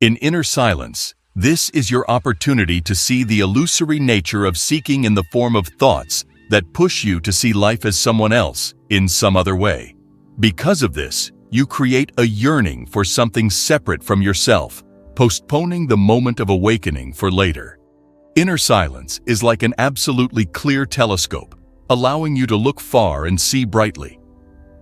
In inner silence, this is your opportunity to see the illusory nature of seeking in the form of thoughts that push you to see life as someone else, in some other way. Because of this, you create a yearning for something separate from yourself, postponing the moment of awakening for later. Inner silence is like an absolutely clear telescope, allowing you to look far and see brightly.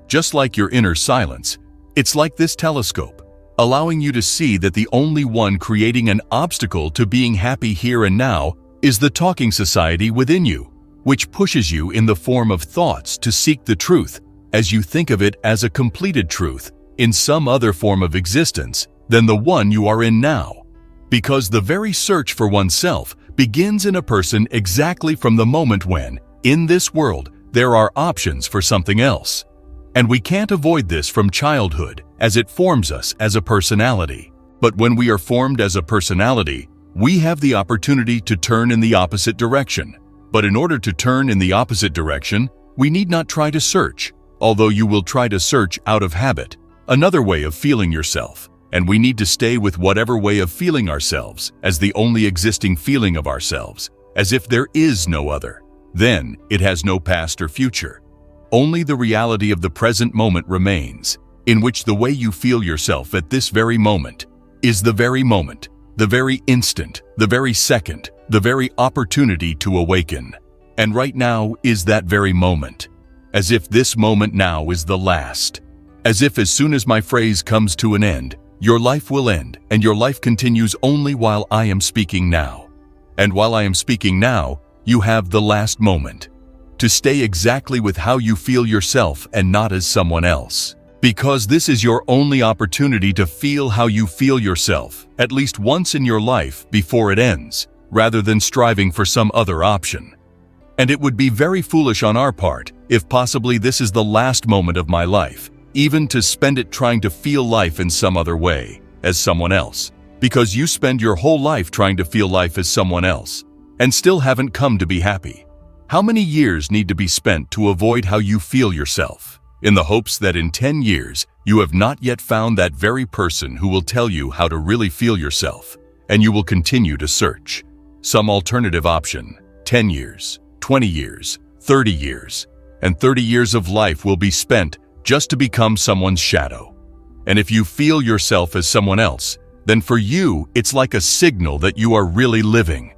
Just like your inner silence, it's like this telescope, allowing you to see that the only one creating an obstacle to being happy here and now is the talking society within you, which pushes you in the form of thoughts to seek the truth, as you think of it as a completed truth in some other form of existence than the one you are in now. Because the very search for oneself begins in a person exactly from the moment when, in this world, there are options for something else. And we can't avoid this from childhood, as it forms us as a personality. But when we are formed as a personality, we have the opportunity to turn in the opposite direction. But in order to turn in the opposite direction, we need not try to search, although you will try to search out of habit, another way of feeling yourself. And we need to stay with whatever way of feeling ourselves as the only existing feeling of ourselves, as if there is no other. Then it has no past or future. Only the reality of the present moment remains, in which the way you feel yourself at this very moment is the very moment, the very instant, the very second, the very opportunity to awaken. And right now is that very moment, as if this moment now is the last. As if as soon as my phrase comes to an end, your life will end, and your life continues only while I am speaking now. And while I am speaking now, you have the last moment to stay exactly with how you feel yourself and not as someone else. Because this is your only opportunity to feel how you feel yourself, at least once in your life before it ends, rather than striving for some other option. And it would be very foolish on our part, if possibly this is the last moment of my life, even to spend it trying to feel life in some other way, as someone else, because you spend your whole life trying to feel life as someone else, and still haven't come to be happy. How many years need to be spent to avoid how you feel yourself, in the hopes that in 10 years you have not yet found that very person who will tell you how to really feel yourself, and you will continue to search some alternative option? 10 years, 20 years, 30 years, and 30 years of life will be spent just to become someone's shadow. And if you feel yourself as someone else, then for you it's like a signal that you are really living.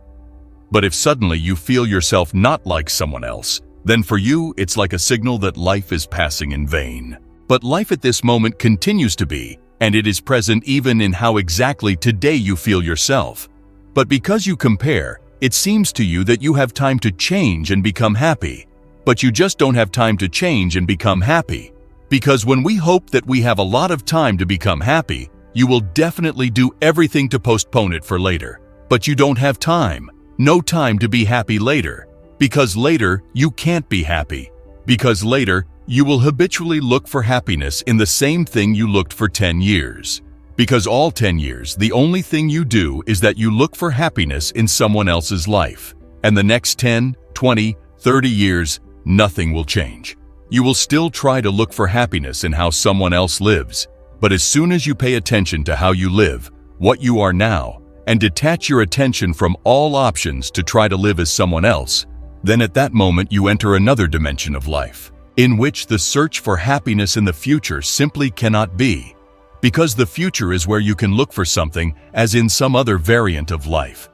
But if suddenly you feel yourself not like someone else, then for you it's like a signal that life is passing in vain. But life at this moment continues to be, and it is present even in how exactly today you feel yourself. But because you compare, it seems to you that you have time to change and become happy. But you just don't have time to change and become happy. Because when we hope that we have a lot of time to become happy, you will definitely do everything to postpone it for later. But you don't have time. No time to be happy later. Because later, you can't be happy. Because later, you will habitually look for happiness in the same thing you looked for 10 years. Because all 10 years, the only thing you do is that you look for happiness in someone else's life. And the next 10, 20, 30 years, nothing will change. You will still try to look for happiness in how someone else lives. But as soon as you pay attention to how you live, what you are now, and detach your attention from all options to try to live as someone else, then at that moment you enter another dimension of life, in which the search for happiness in the future simply cannot be. Because the future is where you can look for something as in some other variant of life.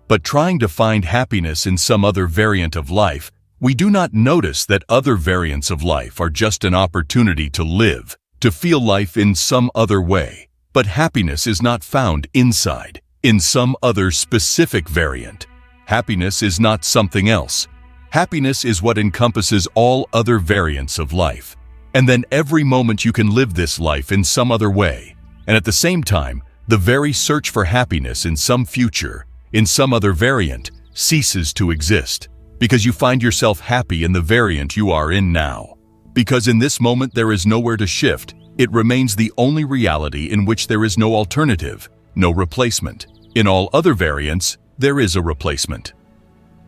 But trying to find happiness in some other variant of life, we do not notice that other variants of life are just an opportunity to live, to feel life in some other way. But happiness is not found inside, in some other specific variant. Happiness is not something else. Happiness is what encompasses all other variants of life. And then every moment you can live this life in some other way. And at the same time, the very search for happiness in some future, in some other variant, ceases to exist. Because you find yourself happy in the variant you are in now. Because in this moment there is nowhere to shift, it remains the only reality in which there is no alternative, no replacement. In all other variants, there is a replacement.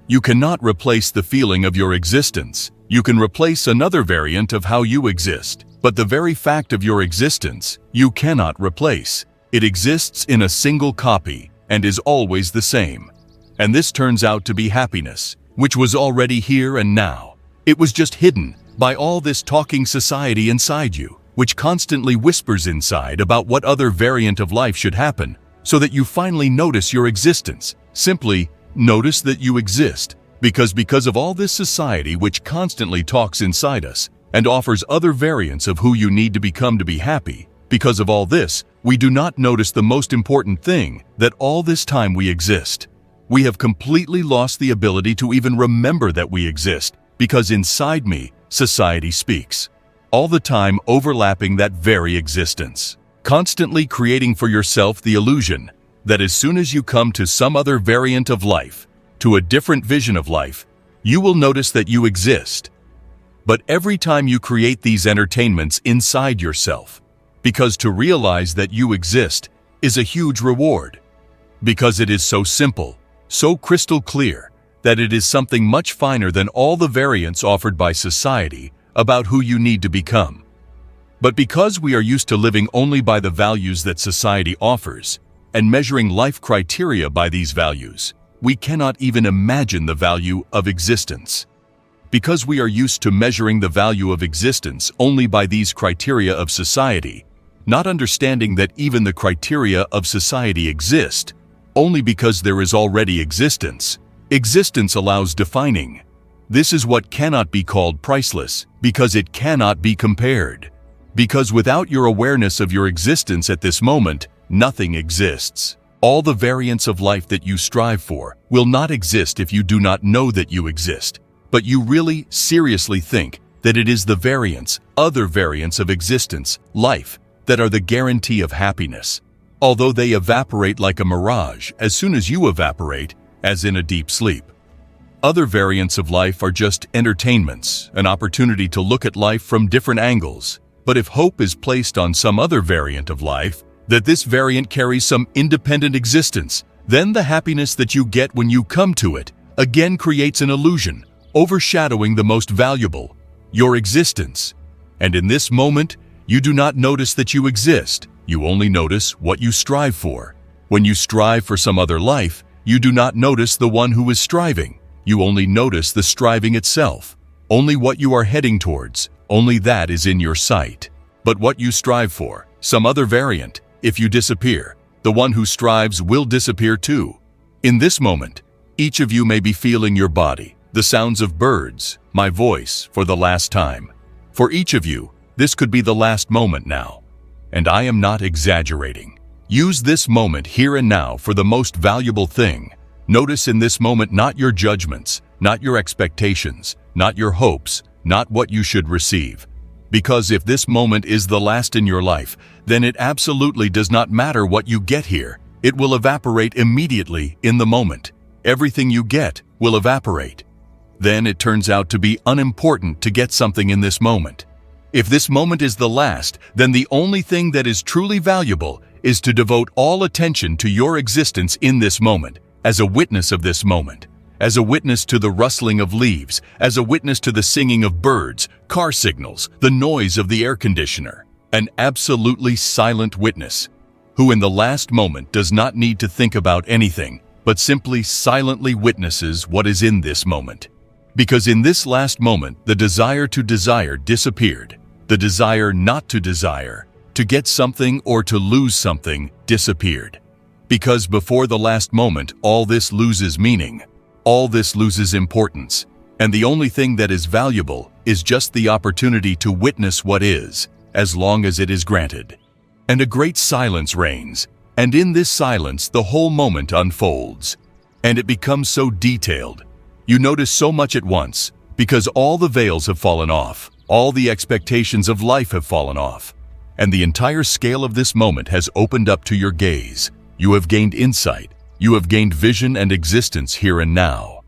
You cannot replace the feeling of your existence. You can replace another variant of how you exist, but the very fact of your existence, you cannot replace. It exists in a single copy and is always the same. And this turns out to be happiness, which was already here and now. It was just hidden by all this talking society inside you, which constantly whispers inside about what other variant of life should happen, so that you finally notice your existence. Simply notice that you exist, because of all this society which constantly talks inside us and offers other variants of who you need to become to be happy. Because of all this, we do not notice the most important thing, that all this time we exist. We have completely lost the ability to even remember that we exist, because inside me, society speaks. All the time overlapping that very existence. Constantly creating for yourself the illusion that as soon as you come to some other variant of life, to a different vision of life, you will notice that you exist. But every time you create these entertainments inside yourself, because to realize that you exist is a huge reward. Because it is so simple, so crystal clear, that it is something much finer than all the variants offered by society about who you need to become. But because we are used to living only by the values that society offers, and measuring life criteria by these values, we cannot even imagine the value of existence. Because we are used to measuring the value of existence only by these criteria of society, not understanding that even the criteria of society exist, only because there is already existence. Existence allows defining. This is what cannot be called priceless, because it cannot be compared. Because without your awareness of your existence at this moment, nothing exists. All the variants of life that you strive for will not exist if you do not know that you exist. But you really, seriously think that it is the variants, other variants of existence, life, that are the guarantee of happiness. Although they evaporate like a mirage as soon as you evaporate, as in a deep sleep. Other variants of life are just entertainments, an opportunity to look at life from different angles. But if hope is placed on some other variant of life, that this variant carries some independent existence, then the happiness that you get when you come to it again creates an illusion, overshadowing the most valuable, your existence. And in this moment, you do not notice that you exist, you only notice what you strive for. When you strive for some other life, you do not notice the one who is striving, you only notice the striving itself. Only what you are heading towards, only that is in your sight. But what you strive for, some other variant, if you disappear, the one who strives will disappear too. In this moment, each of you may be feeling your body, the sounds of birds, my voice, for the last time. For each of you, this could be the last moment now. And I am not exaggerating. Use this moment here and now for the most valuable thing. Notice in this moment not your judgments, not your expectations, not your hopes, not what you should receive. Because if this moment is the last in your life, then it absolutely does not matter what you get here. It will evaporate immediately in the moment. Everything you get will evaporate. Then it turns out to be unimportant to get something in this moment. If this moment is the last, then the only thing that is truly valuable is to devote all attention to your existence in this moment, as a witness of this moment. As a witness to the rustling of leaves, as a witness to the singing of birds, car signals, the noise of the air conditioner. An absolutely silent witness, who in the last moment does not need to think about anything, but simply silently witnesses what is in this moment. Because in this last moment, the desire to desire disappeared. The desire not to desire, to get something or to lose something, disappeared. Because before the last moment, all this loses meaning. All this loses importance, and the only thing that is valuable is just the opportunity to witness what is, as long as it is granted. And a great silence reigns, and in this silence the whole moment unfolds. And it becomes so detailed. You notice so much at once, because all the veils have fallen off, all the expectations of life have fallen off, and the entire scale of this moment has opened up to your gaze. You have gained insight. You have gained vision and existence here and now.